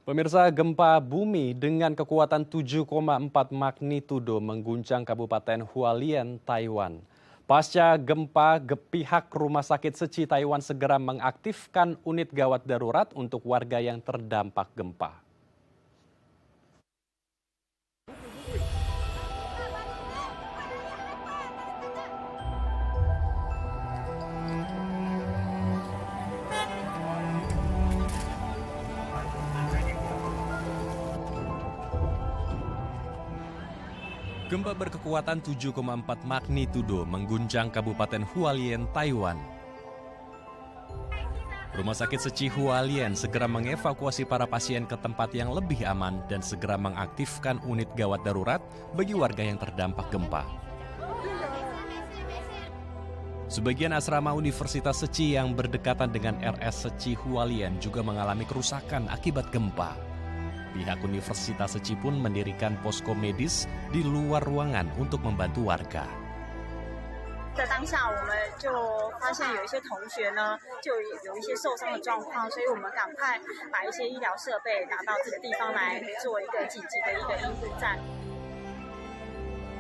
Pemirsa, gempa bumi dengan kekuatan 7,4 magnitudo mengguncang Kabupaten Hualien, Taiwan. Pasca gempa, pihak Rumah Sakit Seci Taiwan segera mengaktifkan unit gawat darurat untuk warga yang terdampak gempa. Gempa berkekuatan 7,4 magnitudo mengguncang Kabupaten Hualien, Taiwan. Rumah Sakit Seci Hualien segera mengevakuasi para pasien ke tempat yang lebih aman dan segera mengaktifkan unit gawat darurat bagi warga yang terdampak gempa. Sebagian asrama Universitas Seci yang berdekatan dengan RS Seci Hualien juga mengalami kerusakan akibat gempa. Pihak Universitas Seci pun mendirikan posko medis di luar ruangan untuk membantu warga. 在当下，我们就发现有一些同学呢，就有一些受伤的状况，所以我们赶快把一些医疗设备拿到这个地方来做一个紧急的一个医护站。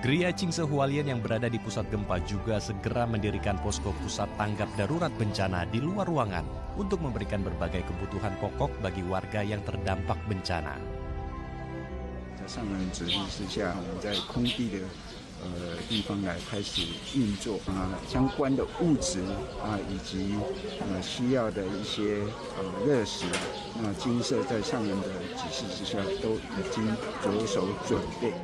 Geria Cingse Hualien yang berada di pusat gempa juga segera mendirikan posko pusat tanggap darurat bencana di luar ruangan untuk memberikan berbagai kebutuhan pokok bagi warga yang terdampak bencana. 在上人指挥之下，我们在空地的地方来开始运作相关的物质以及需要的一些热食，金色在上人的指示之下都已经着手准备。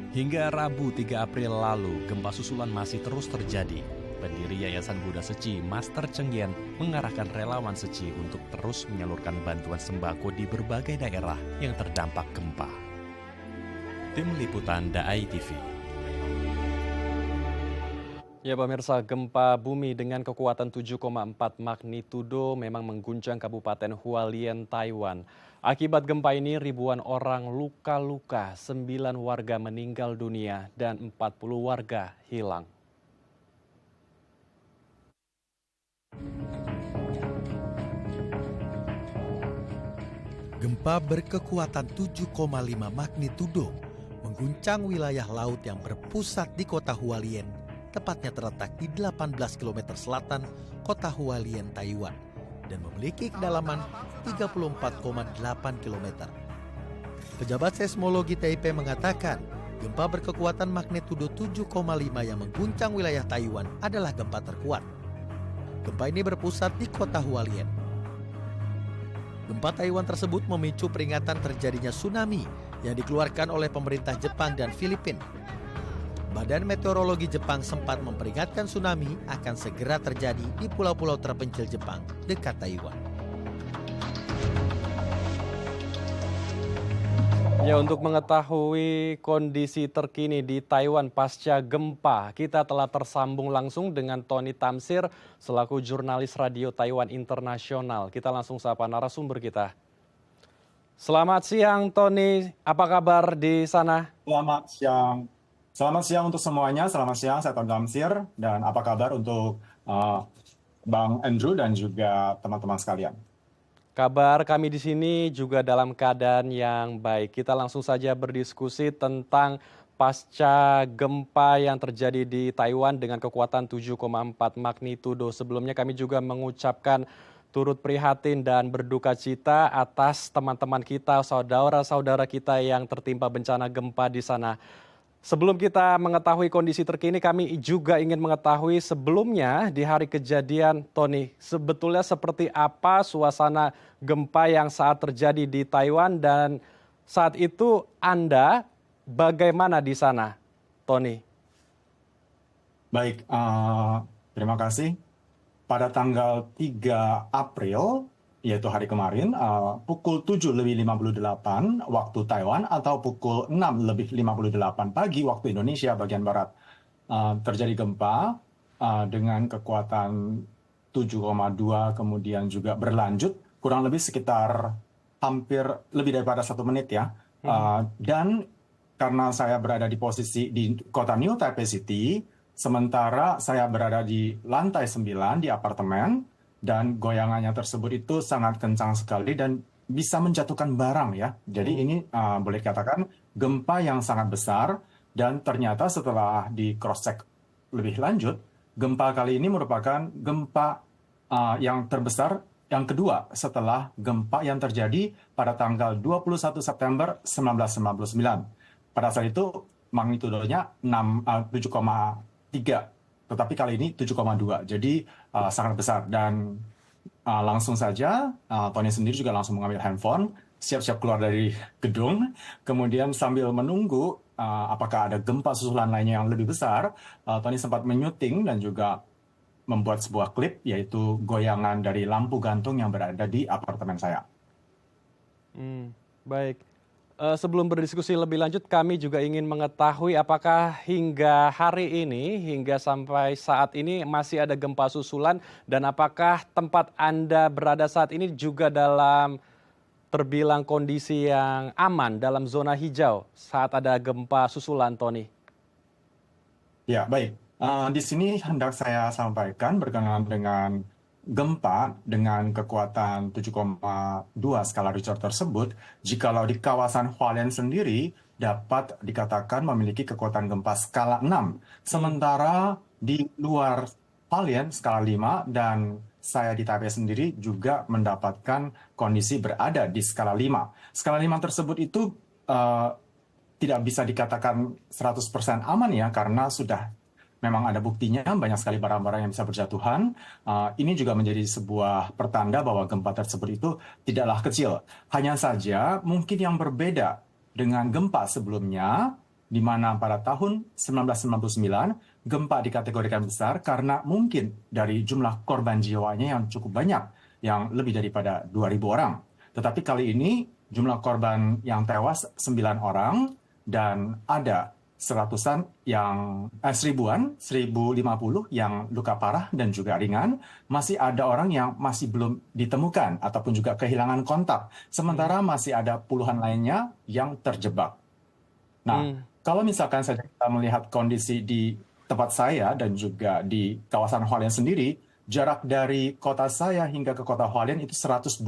Hingga Rabu 3 April lalu, gempa susulan masih terus terjadi. Pendiri Yayasan Buddha Seci, Master Cheng Yen, mengarahkan relawan Seci untuk terus menyalurkan bantuan sembako di berbagai daerah yang terdampak gempa. Tim Liputan Daai TV. Ya pemirsa, gempa bumi dengan kekuatan 7,4 magnitudo memang mengguncang Kabupaten Hualien, Taiwan. Akibat gempa ini ribuan orang luka-luka, 9 warga meninggal dunia dan 40 warga hilang. Gempa berkekuatan 7,5 magnitudo mengguncang wilayah laut yang berpusat di kota Hualien, tepatnya terletak di 18 km selatan kota Hualien, Taiwan, dan memiliki kedalaman 34,8 km. Pejabat seismologi Taipei mengatakan, gempa berkekuatan magnitudo 7,5 yang mengguncang wilayah Taiwan adalah gempa terkuat. Gempa ini berpusat di kota Hualien. Gempa Taiwan tersebut memicu peringatan terjadinya tsunami yang dikeluarkan oleh pemerintah Jepang dan Filipina. Badan Meteorologi Jepang sempat memperingatkan tsunami akan segera terjadi di pulau-pulau terpencil Jepang dekat Taiwan. Ya, untuk mengetahui kondisi terkini di Taiwan pasca gempa, kita telah tersambung langsung dengan Tony Tamsir selaku jurnalis radio Taiwan Internasional. Kita langsung sapa narasumber kita. Selamat siang Tony, apa kabar di sana? Selamat siang. Selamat siang untuk semuanya. Selamat siang, saya Tony Tamsir. Dan apa kabar untuk Bang Andrew dan juga teman-teman sekalian? Kabar kami di sini juga dalam keadaan yang baik. Kita langsung saja berdiskusi tentang pasca gempa yang terjadi di Taiwan dengan kekuatan 7,4 magnitudo. Sebelumnya kami juga mengucapkan turut prihatin dan berduka cita atas teman-teman kita, saudara-saudara kita yang tertimpa bencana gempa di sana. Sebelum kita mengetahui kondisi terkini, kami juga ingin mengetahui sebelumnya di hari kejadian, Tony, sebetulnya seperti apa suasana gempa yang saat terjadi di Taiwan dan saat itu Anda bagaimana di sana, Tony? Baik, terima kasih. Pada tanggal 3 April, yaitu hari kemarin, pukul 7:58 waktu Taiwan atau pukul 6:58 pagi waktu Indonesia bagian Barat, terjadi gempa dengan kekuatan 7,2 kemudian juga berlanjut kurang lebih sekitar hampir lebih daripada 1 menit ya. Dan karena saya berada di posisi di kota New Taipei City, sementara saya berada di lantai 9 di apartemen, dan goyangannya tersebut itu sangat kencang sekali dan bisa menjatuhkan barang ya. Jadi ini boleh dikatakan gempa yang sangat besar, dan ternyata setelah di cross check lebih lanjut, gempa kali ini merupakan gempa yang terbesar yang kedua setelah gempa yang terjadi pada tanggal 21 September 1999. Pada saat itu magnitudonya 7,3, tetapi kali ini 7,2. Jadi sangat besar, dan langsung saja Tony sendiri juga langsung mengambil handphone, siap-siap keluar dari gedung. Kemudian sambil menunggu apakah ada gempa susulan lainnya yang lebih besar, Tony sempat menyuting dan juga membuat sebuah klip, yaitu goyangan dari lampu gantung yang berada di apartemen saya. Baik. Sebelum berdiskusi lebih lanjut, kami juga ingin mengetahui apakah hingga hari ini, hingga sampai saat ini masih ada gempa susulan, dan apakah tempat Anda berada saat ini juga dalam terbilang kondisi yang aman dalam zona hijau saat ada gempa susulan, Tony? Ya, baik. Di sini hendak saya sampaikan berkenaan dengan gempa dengan kekuatan 7,2 skala Richter tersebut, jikalau di kawasan Hualien sendiri dapat dikatakan memiliki kekuatan gempa skala 6. Sementara di luar Hualien skala 5, dan saya di Taipei sendiri juga mendapatkan kondisi berada di skala 5. Skala 5 tersebut itu tidak bisa dikatakan 100% aman ya, karena sudah memang ada buktinya, banyak sekali barang-barang yang bisa berjatuhan. Ini juga menjadi sebuah pertanda bahwa gempa tersebut itu tidaklah kecil. Hanya saja mungkin yang berbeda dengan gempa sebelumnya, di mana pada tahun 1999 gempa dikategorikan besar karena mungkin dari jumlah korban jiwanya yang cukup banyak, yang lebih daripada 2.000 orang. Tetapi kali ini jumlah korban yang tewas 9 orang, dan ada seribuan, 1.050 yang luka parah dan juga ringan. Masih ada orang yang masih belum ditemukan ataupun juga kehilangan kontak. Sementara masih ada puluhan lainnya yang terjebak. Nah, kalau misalkan saja kita melihat kondisi di tempat saya dan juga di kawasan Hualien sendiri, jarak dari kota saya hingga ke kota Hualien itu 125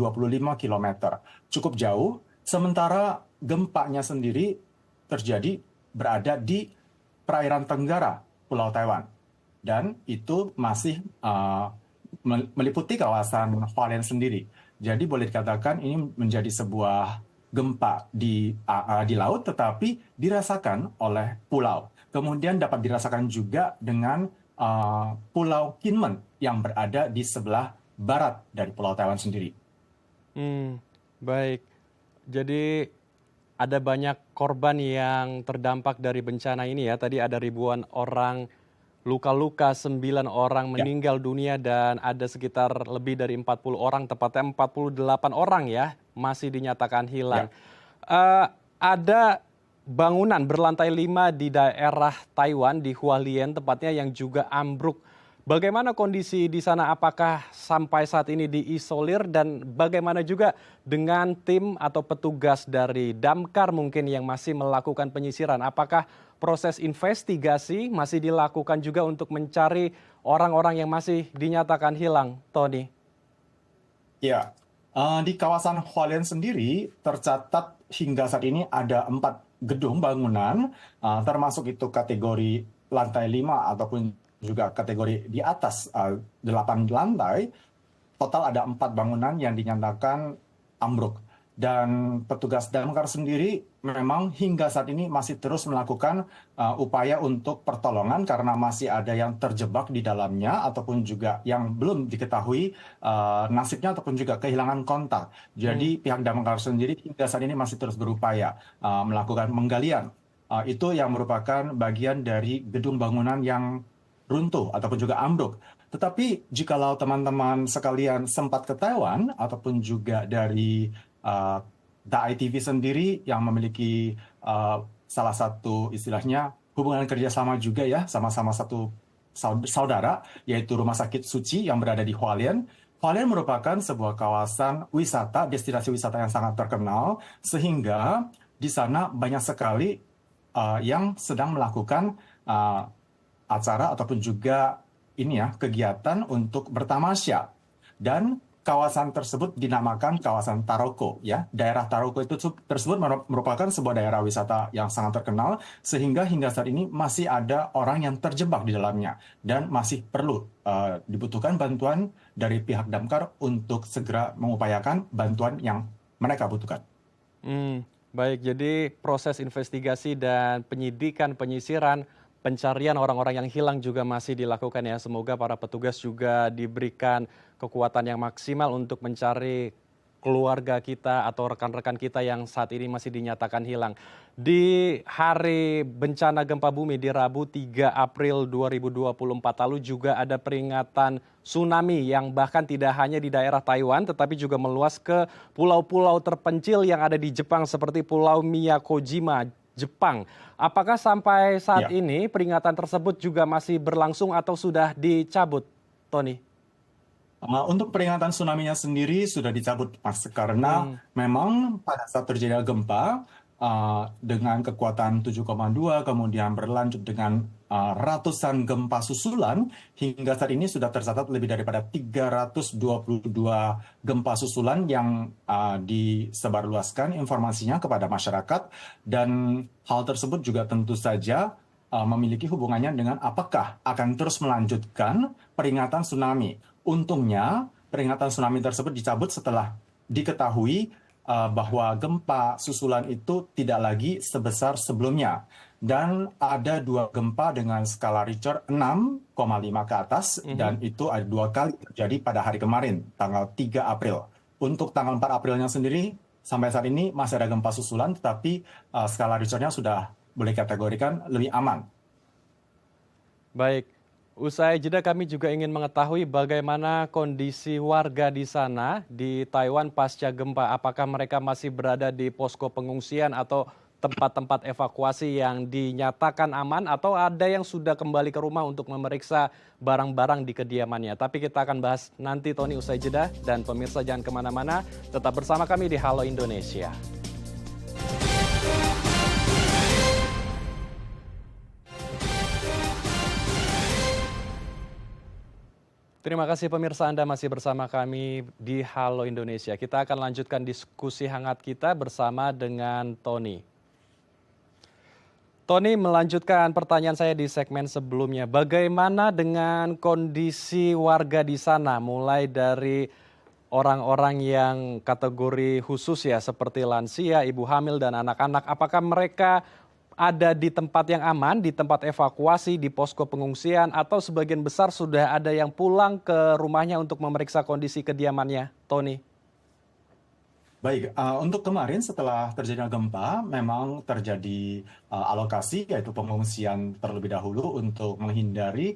km. Cukup jauh, sementara gempanya sendiri terjadi berada di perairan tenggara Pulau Taiwan, dan itu masih meliputi kawasan Hualien sendiri. Jadi boleh dikatakan ini menjadi sebuah gempa di laut, tetapi dirasakan oleh pulau. Kemudian dapat dirasakan juga dengan Pulau Kinmen yang berada di sebelah barat dari Pulau Taiwan sendiri. Baik, jadi ada banyak korban yang terdampak dari bencana ini ya. Tadi ada ribuan orang luka-luka, 9 orang meninggal dunia, dan ada sekitar lebih dari 40 orang, tepatnya 48 orang ya, masih dinyatakan hilang. Ada bangunan berlantai 5 di daerah Taiwan, di Hualien tepatnya, yang juga ambruk. Bagaimana kondisi di sana? Apakah sampai saat ini diisolir, dan bagaimana juga dengan tim atau petugas dari Damkar mungkin yang masih melakukan penyisiran? Apakah proses investigasi masih dilakukan juga untuk mencari orang-orang yang masih dinyatakan hilang, Tony? Ya, di kawasan Hualien sendiri tercatat hingga saat ini ada 4 gedung bangunan, termasuk itu kategori lantai 5 ataupun juga kategori di atas 8 lantai. Total ada 4 bangunan yang dinyatakan ambruk. Dan petugas damkar sendiri memang hingga saat ini masih terus melakukan upaya untuk pertolongan, karena masih ada yang terjebak di dalamnya ataupun juga yang belum diketahui nasibnya ataupun juga kehilangan kontak. Jadi pihak damkar sendiri hingga saat ini masih terus berupaya melakukan penggalian. Itu yang merupakan bagian dari gedung bangunan yang runtuh ataupun juga ambruk. Tetapi jikalau teman-teman sekalian sempat ke Taiwan ataupun juga dari Dai TV sendiri yang memiliki salah satu istilahnya hubungan kerjasama juga ya, sama-sama satu saudara, yaitu Rumah Sakit Suci yang berada di Hualien. Hualien merupakan sebuah kawasan wisata, destinasi wisata yang sangat terkenal, sehingga di sana banyak sekali yang sedang melakukan acara ataupun juga kegiatan untuk bertamasya. Dan kawasan tersebut dinamakan kawasan Taroko ya. Daerah Taroko itu tersebut merupakan sebuah daerah wisata yang sangat terkenal sehingga hingga saat ini masih ada orang yang terjebak di dalamnya dan masih perlu dibutuhkan bantuan dari pihak damkar untuk segera mengupayakan bantuan yang mereka butuhkan. Baik, jadi proses investigasi dan penyidikan, penyisiran, pencarian orang-orang yang hilang juga masih dilakukan ya. Semoga para petugas juga diberikan kekuatan yang maksimal untuk mencari keluarga kita atau rekan-rekan kita yang saat ini masih dinyatakan hilang. Di hari bencana gempa bumi di Rabu 3 April 2024 lalu juga ada peringatan tsunami yang bahkan tidak hanya di daerah Taiwan tetapi juga meluas ke pulau-pulau terpencil yang ada di Jepang seperti Pulau Miyakojima, Jepang. Apakah sampai saat ini peringatan tersebut juga masih berlangsung atau sudah dicabut, Tony? Untuk peringatan tsunami-nya sendiri sudah dicabut, Mas, karena memang pada saat terjadi gempa dengan kekuatan 7,2 kemudian berlanjut dengan ratusan gempa susulan, hingga saat ini sudah tercatat lebih daripada 322 gempa susulan yang disebarluaskan informasinya kepada masyarakat, dan hal tersebut juga tentu saja memiliki hubungannya dengan apakah akan terus melanjutkan peringatan tsunami. Untungnya peringatan tsunami tersebut dicabut setelah diketahui bahwa gempa susulan itu tidak lagi sebesar sebelumnya. Dan ada 2 gempa dengan skala Richter 6,5 ke atas, dan itu ada 2 kali terjadi pada hari kemarin, tanggal 3 April. Untuk tanggal 4 Aprilnya sendiri, sampai saat ini masih ada gempa susulan, tetapi skala Richternya sudah boleh kategorikan lebih aman. Baik, usai jeda kami juga ingin mengetahui bagaimana kondisi warga di sana di Taiwan pasca gempa. Apakah mereka masih berada di posko pengungsian atau tempat-tempat evakuasi yang dinyatakan aman atau ada yang sudah kembali ke rumah untuk memeriksa barang-barang di kediamannya. Tapi kita akan bahas nanti, Tony, usai jeda. Dan pemirsa jangan kemana-mana, tetap bersama kami di Halo Indonesia. Terima kasih pemirsa, Anda masih bersama kami di Halo Indonesia. Kita akan lanjutkan diskusi hangat kita bersama dengan Tony. Tony, melanjutkan pertanyaan saya di segmen sebelumnya. Bagaimana dengan kondisi warga di sana, mulai dari orang-orang yang kategori khusus ya, seperti lansia, ibu hamil, dan anak-anak. Apakah mereka ada di tempat yang aman, di tempat evakuasi, di posko pengungsian, atau sebagian besar sudah ada yang pulang ke rumahnya untuk memeriksa kondisi kediamannya, Tony? Baik, untuk kemarin setelah terjadinya gempa, memang terjadi alokasi, yaitu pengungsian terlebih dahulu untuk menghindari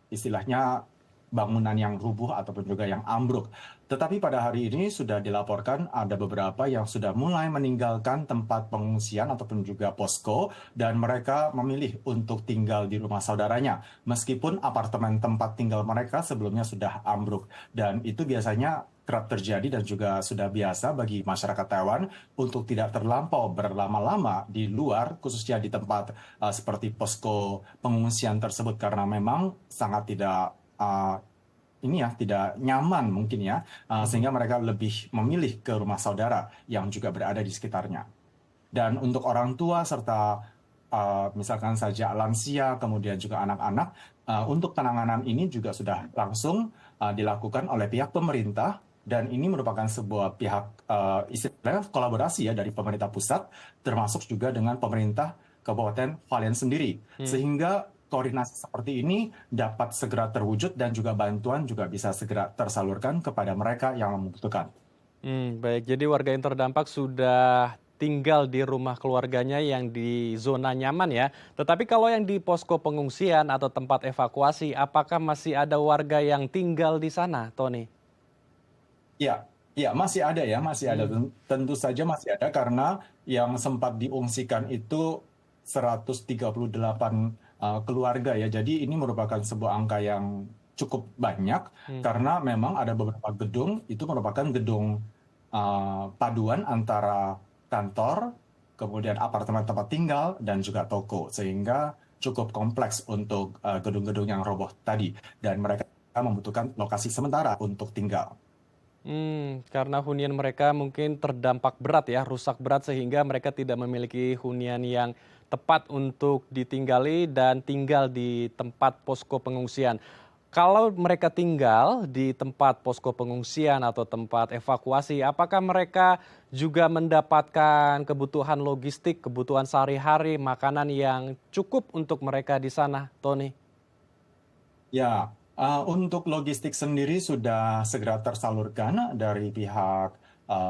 istilahnya bangunan yang rubuh ataupun juga yang ambruk. Tetapi pada hari ini sudah dilaporkan ada beberapa yang sudah mulai meninggalkan tempat pengungsian ataupun juga posko, dan mereka memilih untuk tinggal di rumah saudaranya, meskipun apartemen tempat tinggal mereka sebelumnya sudah ambruk. Dan itu biasanya kerap terjadi dan juga sudah biasa bagi masyarakat Taiwan untuk tidak terlampau berlama-lama di luar, khususnya di tempat seperti posko pengungsian tersebut, karena memang sangat tidak tidak nyaman mungkin ya, sehingga mereka lebih memilih ke rumah saudara yang juga berada di sekitarnya. Dan untuk orang tua serta misalkan saja lansia, kemudian juga anak-anak, untuk penanganan ini juga sudah langsung dilakukan oleh pihak pemerintah, dan ini merupakan sebuah pihak istilahnya kolaborasi ya dari pemerintah pusat, termasuk juga dengan pemerintah Kabupaten Hualien sendiri, sehingga koordinasi seperti ini dapat segera terwujud dan juga bantuan juga bisa segera tersalurkan kepada mereka yang membutuhkan. Baik, jadi warga yang terdampak sudah tinggal di rumah keluarganya yang di zona nyaman ya. Tetapi kalau yang di posko pengungsian atau tempat evakuasi, apakah masih ada warga yang tinggal di sana, Tony? Ya, masih ada ya, masih ada. Tentu saja masih ada, karena yang sempat diungsikan itu 138 keluarga ya. Jadi ini merupakan sebuah angka yang cukup banyak, karena memang ada beberapa gedung itu merupakan gedung paduan antara kantor, kemudian apartemen tempat tinggal, dan juga toko, sehingga cukup kompleks untuk gedung-gedung yang roboh tadi, dan mereka membutuhkan lokasi sementara untuk tinggal. Karena hunian mereka mungkin terdampak berat ya, rusak berat sehingga mereka tidak memiliki hunian yang tepat untuk ditinggali dan tinggal di tempat posko pengungsian. Kalau mereka tinggal di tempat posko pengungsian atau tempat evakuasi, apakah mereka juga mendapatkan kebutuhan logistik, kebutuhan sehari-hari, makanan yang cukup untuk mereka di sana, Tony? Ya, untuk logistik sendiri sudah segera tersalurkan dari pihak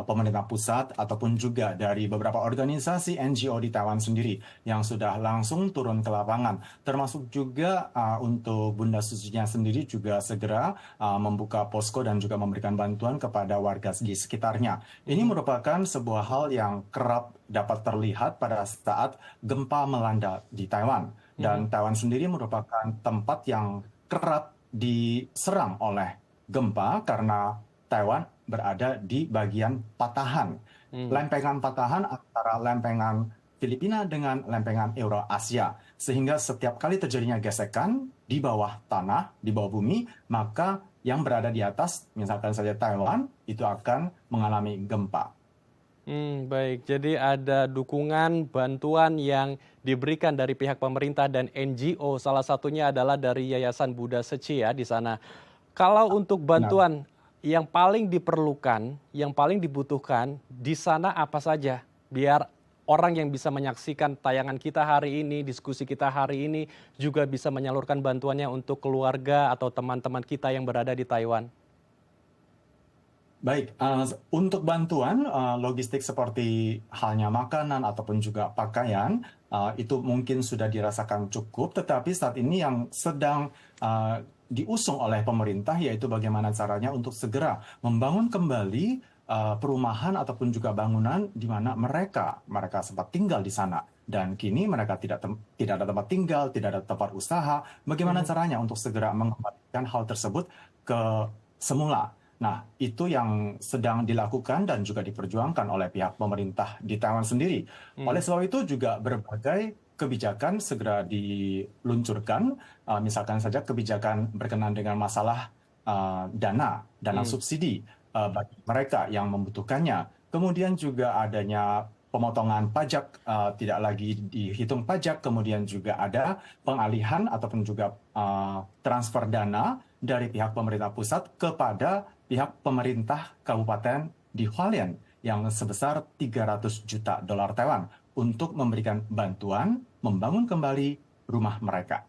pemerintah pusat ataupun juga dari beberapa organisasi NGO di Taiwan sendiri yang sudah langsung turun ke lapangan. Termasuk juga untuk Bunda Susinya sendiri juga segera membuka posko dan juga memberikan bantuan kepada warga di sekitarnya. Ini merupakan sebuah hal yang kerap dapat terlihat pada saat gempa melanda di Taiwan. Dan Taiwan sendiri merupakan tempat yang kerap diserang oleh gempa karena Taiwan berada di bagian patahan. Lempengan patahan antara lempengan Filipina dengan lempengan Eurasia. Sehingga setiap kali terjadinya gesekan di bawah tanah, di bawah bumi, maka yang berada di atas, misalkan saja Taiwan, itu akan mengalami gempa. Baik, jadi ada dukungan bantuan yang diberikan dari pihak pemerintah dan NGO, salah satunya adalah dari Yayasan Buddha Seci ya di sana. Kalau untuk Benar. bantuan yang paling diperlukan, yang paling dibutuhkan di sana apa saja? Biar orang yang bisa menyaksikan tayangan kita hari ini, diskusi kita hari ini juga bisa menyalurkan bantuannya untuk keluarga atau teman-teman kita yang berada di Taiwan. Baik, untuk bantuan logistik seperti halnya makanan ataupun juga pakaian, itu mungkin sudah dirasakan cukup, tetapi saat ini yang sedang diusung oleh pemerintah yaitu bagaimana caranya untuk segera membangun kembali perumahan ataupun juga bangunan di mana mereka sempat tinggal di sana. Dan kini mereka tidak ada tempat tinggal, tidak ada tempat usaha. Bagaimana caranya untuk segera mengembalikan hal tersebut ke semula? Nah, itu yang sedang dilakukan dan juga diperjuangkan oleh pihak pemerintah di Taiwan sendiri. Oleh sebab itu juga berbagai kebijakan segera diluncurkan, misalkan saja kebijakan berkenaan dengan masalah dana subsidi bagi mereka yang membutuhkannya. Kemudian juga adanya pemotongan pajak, tidak lagi dihitung pajak, kemudian juga ada pengalihan ataupun juga transfer dana dari pihak pemerintah pusat kepada pihak pemerintah kabupaten di Hualien yang sebesar 300 juta dolar Taiwan untuk memberikan bantuan membangun kembali rumah mereka.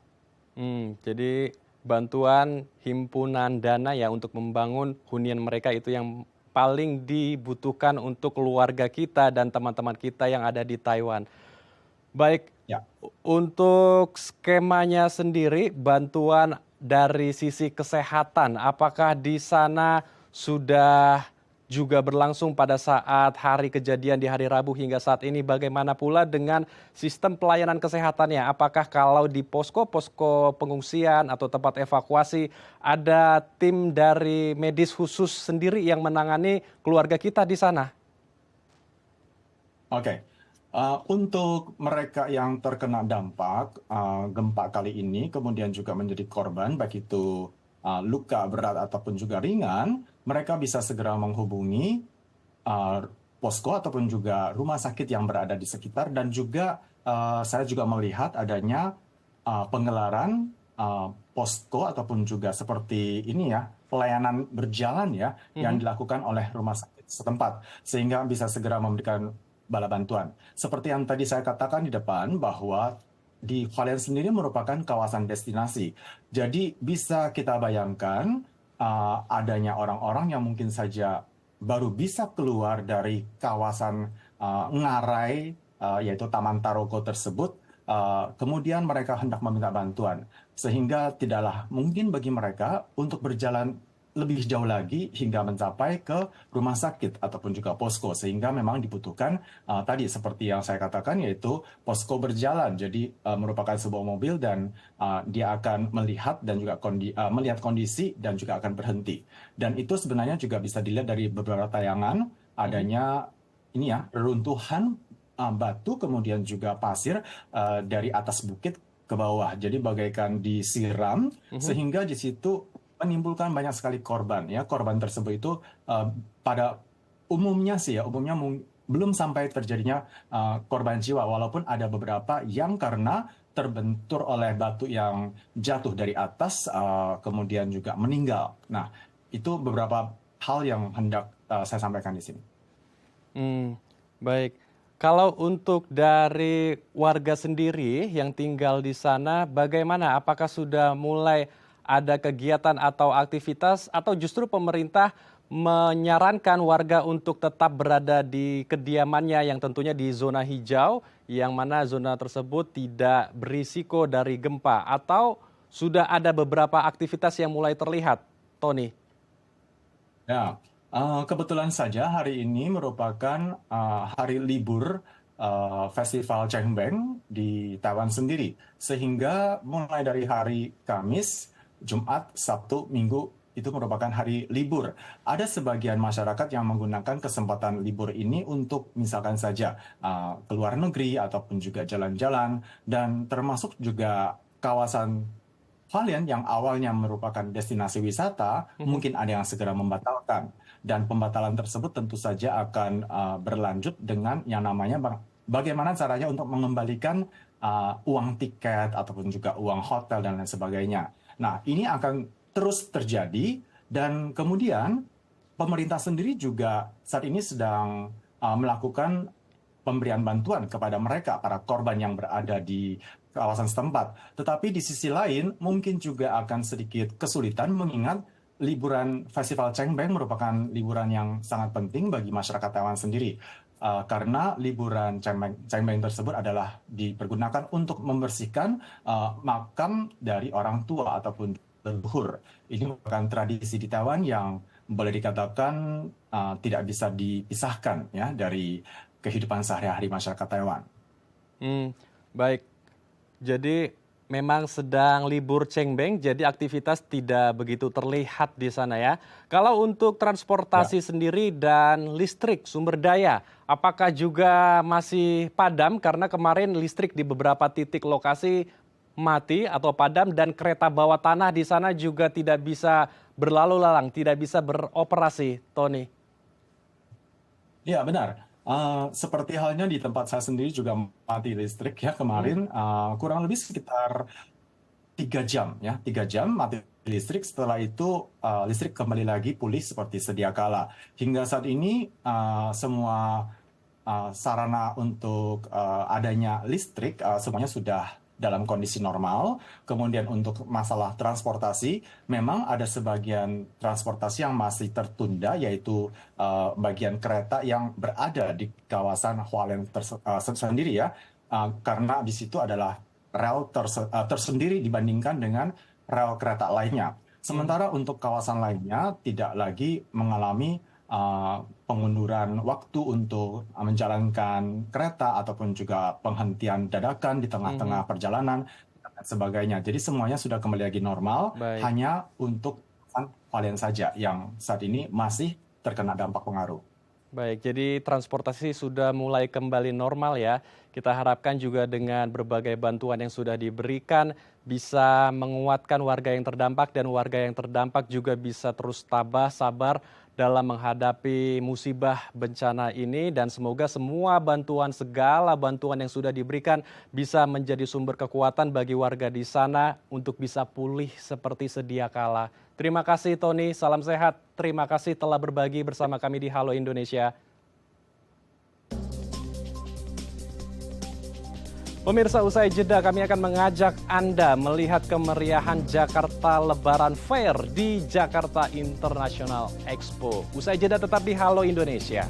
Jadi bantuan himpunan dana ya untuk membangun hunian mereka itu yang paling dibutuhkan untuk keluarga kita dan teman-teman kita yang ada di Taiwan. Baik, Ya. untuk skemanya sendiri, bantuan dari sisi kesehatan, apakah di sana sudah juga berlangsung pada saat hari kejadian di hari Rabu hingga saat ini? Bagaimana pula dengan sistem pelayanan kesehatannya? Apakah kalau di posko-posko pengungsian atau tempat evakuasi ada tim dari medis khusus sendiri yang menangani keluarga kita di sana? Oke. Untuk mereka yang terkena dampak gempa kali ini, kemudian juga menjadi korban, baik itu luka berat ataupun juga ringan, mereka bisa segera menghubungi posko ataupun juga rumah sakit yang berada di sekitar. Dan juga saya juga melihat adanya penggelaran posko ataupun juga seperti ini ya, pelayanan berjalan ya, yang dilakukan oleh rumah sakit setempat, sehingga bisa segera memberikan bala bantuan. Seperti yang tadi saya katakan di depan, bahwa di Hualien sendiri merupakan kawasan destinasi. Jadi bisa kita bayangkan adanya orang-orang yang mungkin saja baru bisa keluar dari kawasan Ngarai, yaitu Taman Taroko tersebut, kemudian mereka hendak meminta bantuan. Sehingga tidaklah mungkin bagi mereka untuk berjalan lebih jauh lagi hingga mencapai ke rumah sakit ataupun juga posko, sehingga memang dibutuhkan tadi seperti yang saya katakan, yaitu posko berjalan. Jadi merupakan sebuah mobil dan dia akan melihat dan juga melihat kondisi dan juga akan berhenti. Dan itu sebenarnya juga bisa dilihat dari beberapa tayangan adanya ini ya, reruntuhan batu kemudian juga pasir dari atas bukit ke bawah. Jadi bagaikan disiram sehingga di situ menimbulkan banyak sekali korban. Ya, korban tersebut itu pada umumnya sih ya, belum sampai terjadinya korban jiwa, walaupun ada beberapa yang karena terbentur oleh batu yang jatuh dari atas, kemudian juga meninggal. Nah, itu beberapa hal yang hendak saya sampaikan di sini. Baik. Kalau untuk dari warga sendiri yang tinggal di sana, bagaimana? Apakah sudah mulai ada kegiatan atau aktivitas, atau justru pemerintah menyarankan warga untuk tetap berada di kediamannya yang tentunya di zona hijau, yang mana zona tersebut tidak berisiko dari gempa, atau sudah ada beberapa aktivitas yang mulai terlihat, Tony? Ya, kebetulan saja hari ini merupakan hari libur Festival Cengbeng di Taiwan sendiri. Sehingga mulai dari hari Kamis, Jumat, Sabtu, Minggu itu merupakan hari libur. Ada sebagian masyarakat yang menggunakan kesempatan libur ini untuk misalkan saja ke luar negeri ataupun juga jalan-jalan, dan termasuk juga kawasan Hualien yang awalnya merupakan destinasi wisata, mungkin ada yang segera membatalkan. Dan pembatalan tersebut tentu saja akan berlanjut dengan yang namanya bagaimana caranya untuk mengembalikan uang tiket ataupun juga uang hotel dan lain sebagainya. Nah, ini akan terus terjadi, dan kemudian pemerintah sendiri juga saat ini sedang melakukan pemberian bantuan kepada mereka, para korban yang berada di kawasan setempat. Tetapi di sisi lain mungkin juga akan sedikit kesulitan mengingat liburan Festival Cengbeng merupakan liburan yang sangat penting bagi masyarakat Taiwan sendiri. Karena liburan Cengbeng tersebut adalah dipergunakan untuk membersihkan makam dari orang tua ataupun leluhur. Ini merupakan tradisi di Taiwan yang boleh dikatakan tidak bisa dipisahkan ya dari kehidupan sehari-hari masyarakat Taiwan. Baik, jadi memang sedang libur Cengbeng, jadi aktivitas tidak begitu terlihat di sana ya. Kalau untuk transportasi sendiri dan listrik, sumber daya, apakah juga masih padam? Karena kemarin listrik di beberapa titik lokasi mati atau padam, dan kereta bawah tanah di sana juga tidak bisa berlalu lalang, tidak bisa beroperasi, Tony. Ya, benar. Seperti halnya di tempat saya sendiri juga mati listrik ya kemarin, kurang lebih sekitar 3 jam ya, 3 jam mati listrik. Setelah itu listrik kembali lagi pulih seperti sedia kala. Hingga saat ini semua sarana untuk adanya listrik semuanya sudah dalam kondisi normal. Kemudian untuk masalah transportasi, memang ada sebagian transportasi yang masih tertunda, yaitu bagian kereta yang berada di kawasan Hualien sendiri ya, karena di situ adalah rel tersendiri dibandingkan dengan rel kereta lainnya. Sementara untuk kawasan lainnya tidak lagi mengalami pengunduran waktu untuk menjalankan kereta ataupun juga penghentian dadakan di tengah-tengah perjalanan dan sebagainya. Jadi semuanya sudah kembali lagi normal. Baik. Hanya untuk Hualien saja yang saat ini masih terkena dampak pengaruh. Baik, jadi transportasi sudah mulai kembali normal ya. Kita harapkan juga dengan berbagai bantuan yang sudah diberikan bisa menguatkan warga yang terdampak, dan warga yang terdampak juga bisa terus tabah, sabar dalam menghadapi musibah bencana ini, dan semoga semua bantuan, segala bantuan yang sudah diberikan bisa menjadi sumber kekuatan bagi warga di sana untuk bisa pulih seperti sedia kala. Terima kasih Tony, salam sehat. Terima kasih telah berbagi bersama kami di Halo Indonesia. Pemirsa, usai jeda kami akan mengajak Anda melihat kemeriahan Jakarta Lebaran Fair di Jakarta International Expo. Usai jeda tetap di Halo Indonesia.